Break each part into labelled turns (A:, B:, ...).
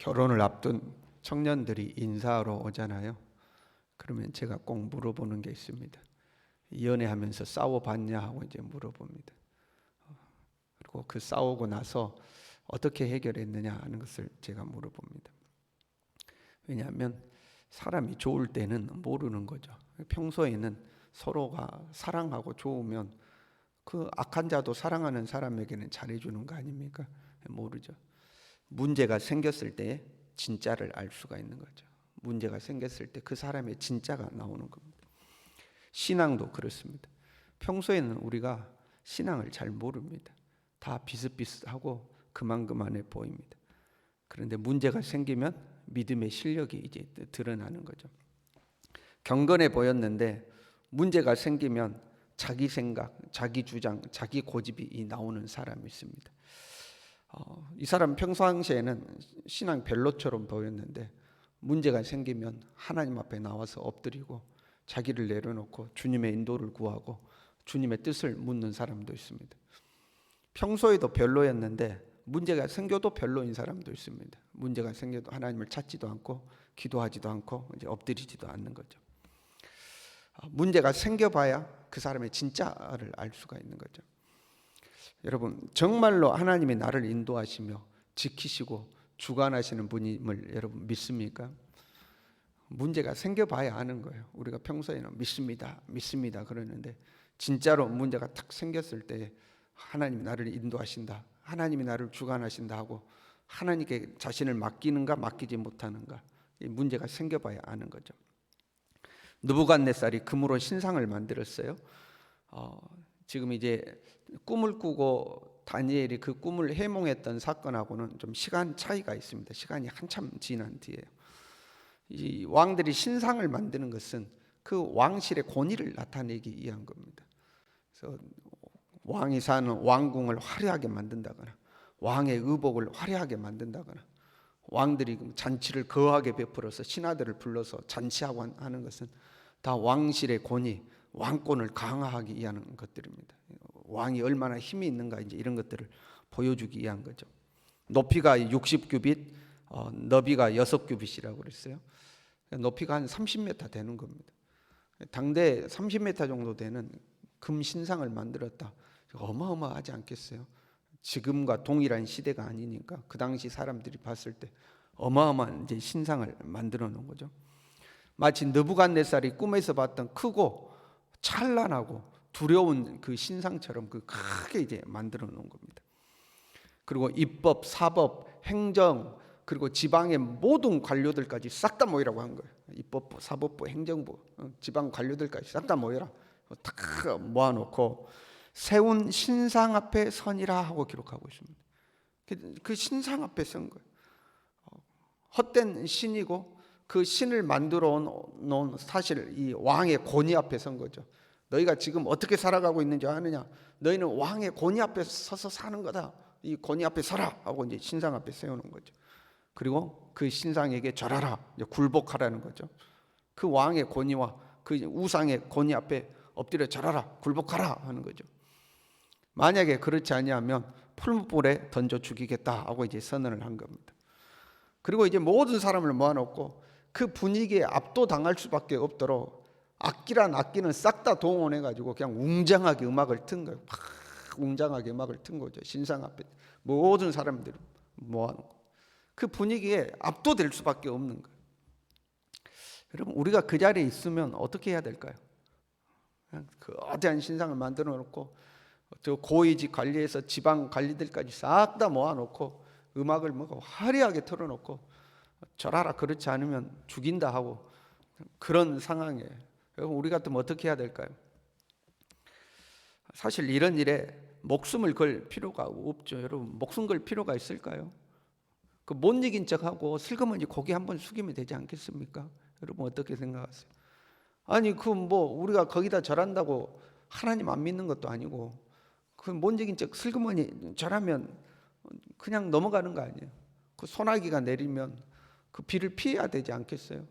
A: 결혼을 앞둔 청년들이 인사하러 오잖아요. 그러면 제가 꼭 물어보는 게 있습니다. 연애하면서 싸워봤냐 하고 이제 물어봅니다. 그리고 그 싸우고 나서 어떻게 해결했느냐 하는 것을 제가 물어봅니다. 왜냐하면 사람이 좋을 때는 모르는 거죠. 평소에는 서로가 사랑하고 좋으면 그 악한 자도 사랑하는 사람에게는 잘해주는 거 아닙니까? 모르죠. 문제가 생겼을 때 진짜를 알 수가 있는 거죠. 문제가 생겼을 때 그 사람의 진짜가 나오는 겁니다. 신앙도 그렇습니다. 평소에는 우리가 신앙을 잘 모릅니다. 다 비슷비슷하고 그만그만해 보입니다. 그런데 문제가 생기면 믿음의 실력이 이제 드러나는 거죠. 경건해 보였는데 문제가 생기면 자기 생각, 자기 주장, 자기 고집이 나오는 사람이 있습니다. 이 사람 평상시에는 신앙 별로처럼 보였는데 문제가 생기면 하나님 앞에 나와서 엎드리고 자기를 내려놓고 주님의 인도를 구하고 주님의 뜻을 묻는 사람도 있습니다. 평소에도 별로였는데 문제가 생겨도 별로인 사람도 있습니다. 문제가 생겨도 하나님을 찾지도 않고 기도하지도 않고 이제 엎드리지도 않는 거죠. 문제가 생겨봐야 그 사람의 진짜를 알 수가 있는 거죠. 여러분, 정말로 하나님이 나를 인도하시며 지키시고 주관하시는 분임을 여러분 믿습니까? 문제가 생겨봐야 아는 거예요. 우리가 평소에는 믿습니다 그러는데 진짜로 문제가 탁 생겼을 때 하나님이 나를 인도하신다, 하나님이 나를 주관하신다 하고 하나님께 자신을 맡기는가 맡기지 못하는가, 이 문제가 생겨봐야 아는 거죠. 느부갓네살이 금으로 신상을 만들었어요. 지금 이제 꿈을 꾸고 다니엘이 그 꿈을 해몽했던 사건하고는 좀 시간 차이가 있습니다. 시간이 한참 지난 뒤에요. 이 왕들이 신상을 만드는 것은 그 왕실의 권위를 나타내기 위한 겁니다. 그래서 왕이 사는 왕궁을 화려하게 만든다거나 왕의 의복을 화려하게 만든다거나 왕들이 잔치를 거하게 베풀어서 신하들을 불러서 잔치하고 하는 것은 다 왕실의 권위, 왕권을 강화하기 위한 것들입니다. 왕이 얼마나 힘이 있는가 이제 이런 것들을 보여주기 위한 거죠. 높이가 60규빗, 너비가 6규빗이라고 그랬어요. 높이가 한 30m 되는 겁니다. 당대 30m 정도 되는 금 신상을 만들었다. 어마어마하지 않겠어요? 지금과 동일한 시대가 아니니까 그 당시 사람들이 봤을 때 어마어마한 이제 신상을 만들어 놓은 거죠. 마치 느부갓네살이 꿈에서 봤던 크고 찬란하고 두려운 그 신상처럼 그 크게 이제 만들어 놓은 겁니다. 그리고 입법, 사법, 행정 그리고 지방의 모든 관료들까지 싹 다 모이라고 한 거예요. 입법부, 사법부, 행정부, 지방 관료들까지 싹 다 모여라. 다 모아놓고 세운 신상 앞에 선이라 하고 기록하고 있습니다. 그 신상 앞에 선 거예요. 헛된 신이고 그 신을 만들어 놓은 사실 이 왕의 권위 앞에 선 거죠. 너희가 지금 어떻게 살아가고 있는지 아느냐? 너희는 왕의 권위 앞에 서서 사는 거다. 이 권위 앞에 서라 하고 이제 신상 앞에 세우는 거죠. 그리고 그 신상에게 절하라, 굴복하라는 거죠. 그 왕의 권위와 그 우상의 권위 앞에 엎드려 절하라, 굴복하라 하는 거죠. 만약에 그렇지 아니하면 풀무불에 던져 죽이겠다 하고 이제 선언을 한 겁니다. 그리고 이제 모든 사람을 모아놓고 그 분위기에 압도당할 수밖에 없도록 악기란 악기는 싹 다 동원해가지고 그냥 웅장하게 음악을 튼 거예요. 막 웅장하게 음악을 튼 거죠. 신상 앞에 모든 사람들을 모아놓고 그 분위기에 압도될 수밖에 없는 거예요. 여러분, 우리가 그 자리에 있으면 어떻게 해야 될까요? 그 거대한 신상을 만들어 놓고 저 고위직 관리에서 지방 관리들까지 싹 다 모아놓고 음악을 화려하게 틀어놓고 절하라, 그렇지 않으면 죽인다 하고 그런 상황이에요. 여러분, 우리 같으면 어떻게 해야 될까요? 사실 이런 일에 목숨을 걸 필요가 없죠. 여러분, 목숨 걸 필요가 있을까요? 그 못 이긴 척하고 슬그머니 고개 한번 숙이면 되지 않겠습니까? 여러분, 어떻게 생각하세요? 아니 그 우리가 거기다 절한다고 하나님 안 믿는 것도 아니고 그 못 이긴 척 슬그머니 절하면 그냥 넘어가는 거 아니에요? 그 소나기가 내리면 그 비를 피해야 되지 않겠어요?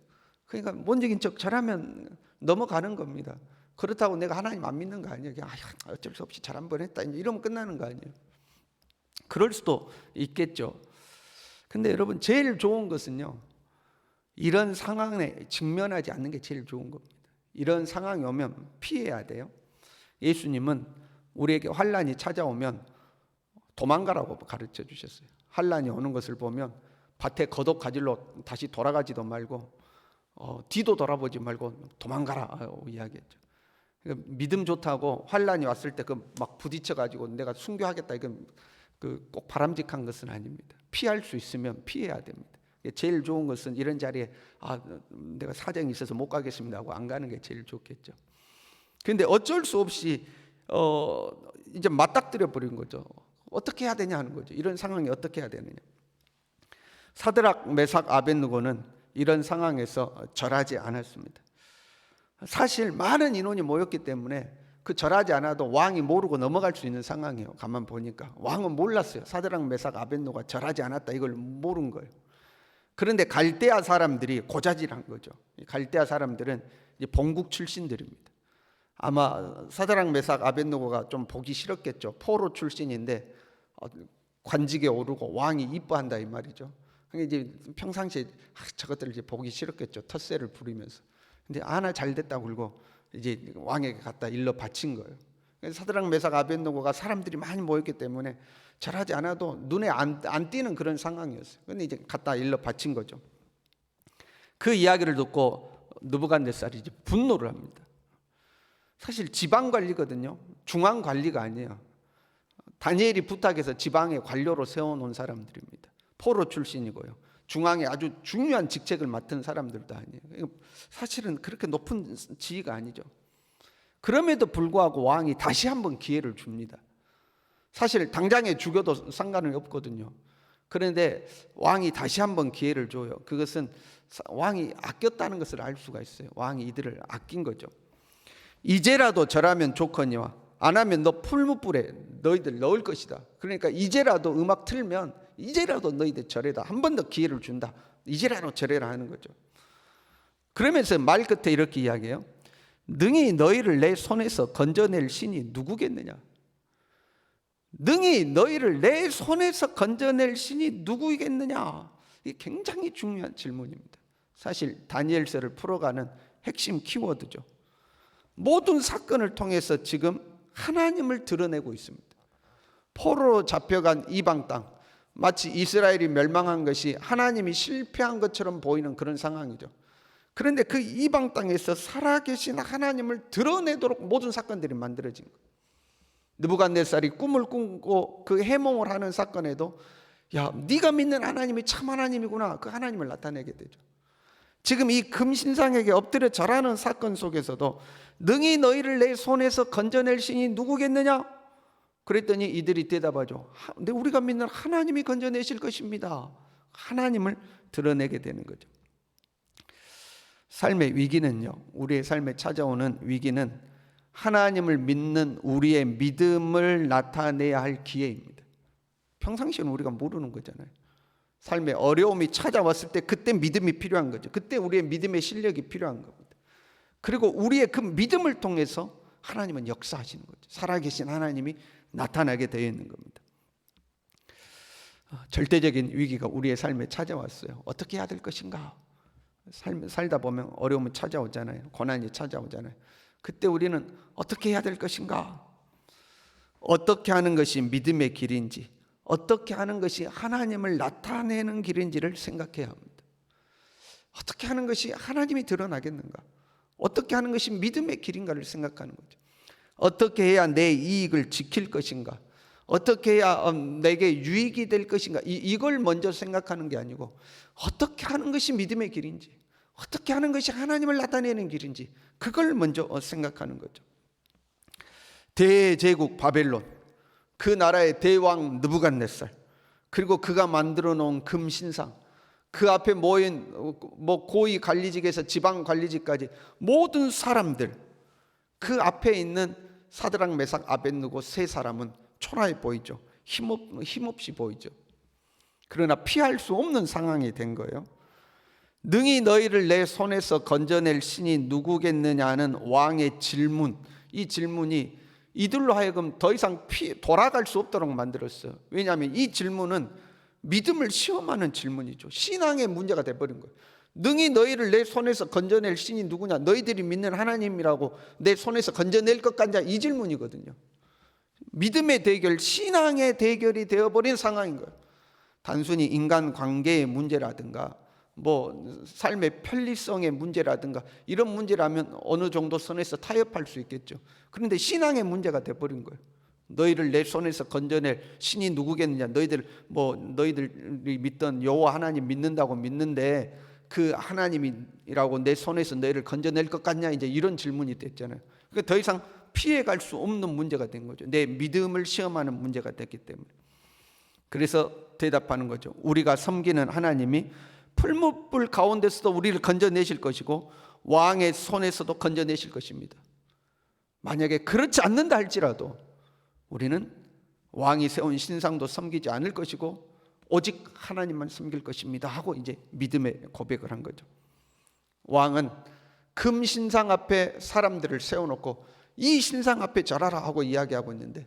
A: 그러니까 못 이긴 척 절하면 넘어가는 겁니다. 그렇다고 내가 하나님 안 믿는 거 아니에요? 그냥 어쩔 수 없이 잘 한 번 했다 이러면 끝나는 거 아니에요? 그럴 수도 있겠죠. 근데 여러분, 제일 좋은 것은요, 이런 상황에 직면하지 않는 게 제일 좋은 겁니다. 이런 상황이 오면 피해야 돼요. 예수님은 우리에게 환난이 찾아오면 도망가라고 가르쳐 주셨어요. 환난이 오는 것을 보면 밭에 겉옷 가지러 다시 돌아가지도 말고 뒤도 돌아보지 말고 도망가라 이야기했죠. 그러니까 믿음 좋다고 환난이 왔을 때 그 막 부딪혀 가지고 내가 순교하겠다, 이건 꼭 바람직한 것은 아닙니다. 피할 수 있으면 피해야 됩니다. 제일 좋은 것은 이런 자리에 내가 사정이 있어서 못 가겠습니다 하고 안 가는 게 제일 좋겠죠. 그런데 어쩔 수 없이 이제 맞닥뜨려 버린 거죠. 어떻게 해야 되냐 하는 거죠. 이런 상황이 어떻게 해야 되느냐. 사드락, 메삭, 아벳느고는 이런 상황에서 절하지 않았습니다. 사실 많은 인원이 모였기 때문에 그 절하지 않아도 왕이 모르고 넘어갈 수 있는 상황이에요. 가만 보니까 왕은 몰랐어요. 사드락, 메삭, 아벳느고가 절하지 않았다, 이걸 모른 거예요. 그런데 갈대아 사람들이 고자질한 거죠. 갈대아 사람들은 이제 본국 출신들입니다. 아마 사드락, 메삭, 아벳느고가 좀 보기 싫었겠죠. 포로 출신인데 관직에 오르고 왕이 이뻐한다 이 말이죠. 이제 평상시에 저것들을 이제 보기 싫었겠죠. 텃세를 부리면서. 근데 하나 잘 됐다 그러고 이제 왕에게 갖다 일러 바친 거예요. 사드락, 메삭, 아벳느고가 사람들이 많이 모였기 때문에 절하지 않아도 눈에 안 띄는 그런 상황이었어요. 근데 이제 갖다 일러 바친 거죠. 그 이야기를 듣고 느부갓네살이 이제 분노를 합니다. 사실 지방 관리거든요. 중앙 관리가 아니에요. 다니엘이 부탁해서 지방의 관료로 세워놓은 사람들입니다. 포로 출신이고요. 중앙에 아주 중요한 직책을 맡은 사람들도 아니에요. 사실은 그렇게 높은 지위가 아니죠. 그럼에도 불구하고 왕이 다시 한번 기회를 줍니다. 사실 당장에 죽여도 상관은 없거든요. 그런데 왕이 다시 한번 기회를 줘요. 그것은 왕이 아꼈다는 것을 알 수가 있어요. 왕이 이들을 아낀 거죠. 이제라도 절하면 좋거니와 안 하면 너 풀무불에 너희들 넣을 것이다. 그러니까 이제라도 음악 틀면 이제라도 너희들 절해다. 한 번 더 기회를 준다. 이제라도 절해라 하는 거죠. 그러면서 말 끝에 이렇게 이야기해요. 능히 너희를 내 손에서 건져낼 신이 누구겠느냐? 능히 너희를 내 손에서 건져낼 신이 누구이겠느냐? 이게 굉장히 중요한 질문입니다. 사실 다니엘서를 풀어가는 핵심 키워드죠. 모든 사건을 통해서 지금 하나님을 드러내고 있습니다. 포로로 잡혀간 이방 땅, 마치 이스라엘이 멸망한 것이 하나님이 실패한 것처럼 보이는 그런 상황이죠. 그런데 그 이방 땅에서 살아계신 하나님을 드러내도록 모든 사건들이 만들어진 거예요. 느부갓네살이 꿈을 꾸고 그 해몽을 하는 사건에도 야, 네가 믿는 하나님이 참 하나님이구나, 그 하나님을 나타내게 되죠. 지금 이 금신상에게 엎드려 절하는 사건 속에서도 능히 너희를 내 손에서 건져낼 신이 누구겠느냐? 그랬더니 이들이 대답하죠. 근데 우리가 믿는 하나님이 건져내실 것입니다. 하나님을 드러내게 되는 거죠. 삶의 위기는요, 우리의 삶에 찾아오는 위기는 하나님을 믿는 우리의 믿음을 나타내야 할 기회입니다. 평상시에는 우리가 모르는 거잖아요. 삶의 어려움이 찾아왔을 때 그때 믿음이 필요한 거죠. 그때 우리의 믿음의 실력이 필요한 겁니다. 그리고 우리의 그 믿음을 통해서 하나님은 역사하시는 거죠. 살아계신 하나님이 나타나게 되어 있는 겁니다. 절대적인 위기가 우리의 삶에 찾아왔어요. 어떻게 해야 될 것인가? 살다 보면 어려움이 찾아오잖아요. 고난이 찾아오잖아요. 그때 우리는 어떻게 해야 될 것인가? 어떻게 하는 것이 믿음의 길인지, 어떻게 하는 것이 하나님을 나타내는 길인지를 생각해야 합니다. 어떻게 하는 것이 하나님이 드러나겠는가? 어떻게 하는 것이 믿음의 길인가를 생각하는 거죠. 어떻게 해야 내 이익을 지킬 것인가? 어떻게 해야 내게 유익이 될 것인가? 이걸 먼저 생각하는 게 아니고 어떻게 하는 것이 믿음의 길인지, 어떻게 하는 것이 하나님을 나타내는 길인지 그걸 먼저 생각하는 거죠. 대제국 바벨론, 그 나라의 대왕 느부갓네살, 그리고 그가 만들어 놓은 금신상, 그 앞에 모인 고위 관리직에서 지방 관리직까지 모든 사람들, 그 앞에 있는 사드락, 메삭, 아벳느고 세 사람은 초라해 보이죠. 힘없이 보이죠. 그러나 피할 수 없는 상황이 된 거예요. 능히 너희를 내 손에서 건져낼 신이 누구겠느냐는 왕의 질문, 이 질문이 이들로 하여금 더 이상 돌아갈 수 없도록 만들었어요. 왜냐하면 이 질문은 믿음을 시험하는 질문이죠. 신앙의 문제가 돼버린 거예요. 능히 너희를 내 손에서 건져낼 신이 누구냐? 너희들이 믿는 하나님이라고 내 손에서 건져낼 것 같냐? 이 질문이거든요. 믿음의 대결, 신앙의 대결이 되어버린 상황인 거예요. 단순히 인간관계의 문제라든가 뭐 삶의 편리성의 문제라든가 이런 문제라면 어느 정도 선에서 타협할 수 있겠죠. 그런데 신앙의 문제가 돼버린 거예요. 너희를 내 손에서 건져낼 신이 누구겠느냐? 너희들이 믿던 여호와 하나님 믿는다고 믿는데 그 하나님이라고 내 손에서 너희를 건져낼 것 같냐? 이제 이런 질문이 됐잖아요. 그러니까 더 이상 피해갈 수 없는 문제가 된 거죠. 내 믿음을 시험하는 문제가 됐기 때문에. 그래서 대답하는 거죠. 우리가 섬기는 하나님이 풀무불 가운데서도 우리를 건져내실 것이고 왕의 손에서도 건져내실 것입니다. 만약에 그렇지 않는다 할지라도 우리는 왕이 세운 신상도 섬기지 않을 것이고 오직 하나님만 섬길 것입니다 하고 이제 믿음의 고백을 한 거죠. 왕은 금 신상 앞에 사람들을 세워놓고 이 신상 앞에 절하라 하고 이야기하고 있는데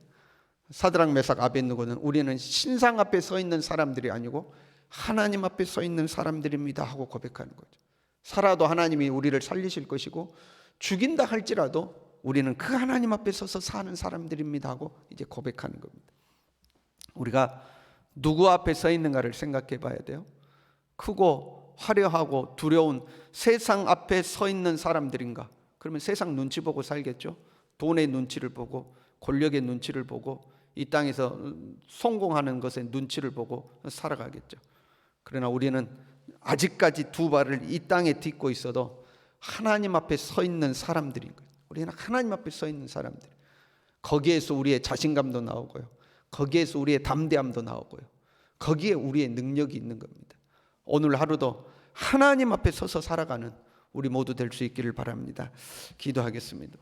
A: 사드락 메삭 아벳느고는 우리는 신상 앞에 서 있는 사람들이 아니고 하나님 앞에 서 있는 사람들입니다 하고 고백하는 거죠. 살아도 하나님이 우리를 살리실 것이고 죽인다 할지라도 우리는 그 하나님 앞에 서서 사는 사람들입니다 하고 이제 고백하는 겁니다. 우리가 누구 앞에 서 있는가를 생각해 봐야 돼요. 크고 화려하고 두려운 세상 앞에 서 있는 사람들인가? 그러면 세상 눈치 보고 살겠죠. 돈의 눈치를 보고 권력의 눈치를 보고 이 땅에서 성공하는 것의 눈치를 보고 살아가겠죠. 그러나 우리는 아직까지 두 발을 이 땅에 딛고 있어도 하나님 앞에 서 있는 사람들인 거예요. 우리는 하나님 앞에 서 있는 사람들. 거기에서 우리의 자신감도 나오고요. 거기에서 우리의 담대함도 나오고요. 거기에 우리의 능력이 있는 겁니다. 오늘 하루도 하나님 앞에 서서 살아가는 우리 모두 될 수 있기를 바랍니다. 기도하겠습니다.